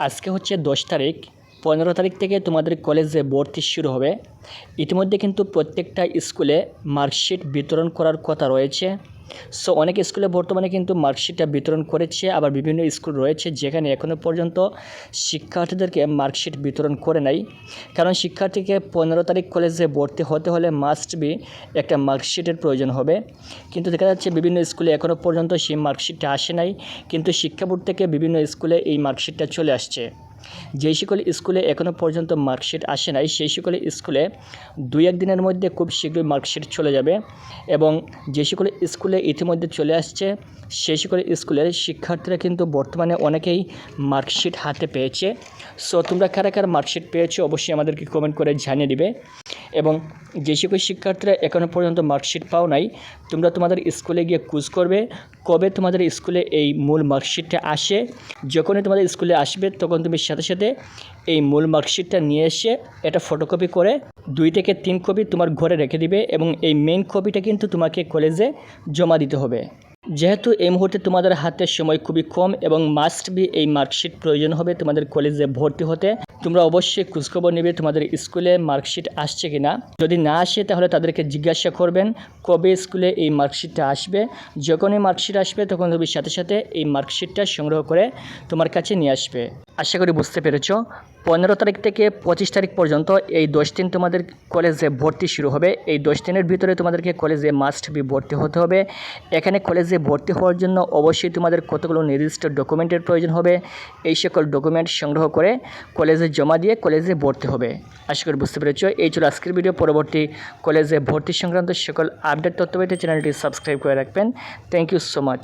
আজকে হচ্ছে 10 তারিখ। 15 তারিখ থেকে তোমাদের কলেজে ভর্তি শুরু হবে। ইতিমধ্যে কিন্তু প্রত্যেকটা স্কুলে মার্কশিট বিতরণ করার কথা রয়েছে। সো অনেক স্কুলে বর্তমানে কিন্তু মার্কশিটটা বিতরণ করেছে, আবার বিভিন্ন স্কুল রয়েছে যেখানে এখনও পর্যন্ত শিক্ষার্থীদেরকে মার্কশিট বিতরণ করে নাই। কারণ শিক্ষার্থীকে 15 তারিখ কলেজে ভর্তি হতে হলে মাস্ট বি একটা মার্কশিটের প্রয়োজন হবে। কিন্তু দেখা যাচ্ছে বিভিন্ন স্কুলে এখনও পর্যন্ত সেই মার্কশিটটা আসে নাই, কিন্তু শিক্ষা বোর্ড থেকে বিভিন্ন স্কুলে এই মার্কশিটটা চলে আসছে। যেই সকল স্কুলে এখনও পর্যন্ত মার্কশিট আসে নাই সেই সকল স্কুলে 2-1 দিনের মধ্যে খুব শীঘ্রই মার্কশিট চলে যাবে, এবং যে সকল স্কুলে ইতিমধ্যে চলে আসছে সেই সকল স্কুলের শিক্ষার্থীরা কিন্তু বর্তমানে অনেকেই মার্কশিট হাতে পেয়েছে। সো তোমরা কারা কারা মার্কশিট পেয়েছো অবশ্যই আমাদেরকে কমেন্ট করে জানিয়ে দিবে। এবং যে সকল শিক্ষার্থীরা এখনও পর্যন্ত মার্কশিট পাও নাই, তোমরা তোমাদের স্কুলে গিয়ে খোঁজ করবে কবে তোমাদের স্কুলে এই মূল মার্কশিটটা আসে। যখনই তোমাদের স্কুলে আসবে তখন তুমি সাথে সাথে এই মূল মার্কশিটটা নিয়ে এসে এটা ফটোকপি করে 2 থেকে 3 কপি তোমার ঘরে রেখে দিবে, এবং এই মেইন কপিটা কিন্তু তোমাকে কলেজে জমা দিতে হবে। যেহেতু এই মুহূর্তে তোমাদের হাতে সময় খুবই কম এবং মাস্ট বি এই মার্কশিট প্রয়োজন হবে তোমাদের কলেজে ভর্তি হতে, তোমরা অবশ্যই খোঁজখবর নেবে তোমাদের স্কুলে মার্কশিট আসছে কি না। যদি না আসে তাহলে তাদেরকে জিজ্ঞাসা করবেন কবে স্কুলে এই মার্কশিটটা আসবে। যখনই মার্কশিট আসবে তখন তুমি সাথে সাথে এই মার্কশিটটা সংগ্রহ করে তোমার কাছে নিয়ে আসবে। আশা করি বুঝতে পেরেছো। 15 তারিখ থেকে 25 তারিখ পর্যন্ত এই 10 দিন তোমাদের কলেজে ভর্তি শুরু হবে। এই 10 দিনের ভিতরে তোমাদেরকে কলেজে মাস্ট বি ভর্তি হতে হবে। এখানে কলেজে ভর্তি হওয়ার জন্য অবশ্যই তোমাদের কতগুলো নির্দিষ্ট ডকুমেন্টের প্রয়োজন হবে। এই সকল ডকুমেন্ট সংগ্রহ করে কলেজে জমা দিয়ে কলেজে ভর্তি হবে। আশা করি বুঝতে পেরেছো। এই ছিল আজকের ভিডিও। পরবর্তী কলেজে ভর্তি সংক্রান্ত সকল আপডেট তথ্য পেতে চ্যানেলটি সাবস্ক্রাইব করে রাখবেন। Thank you so much.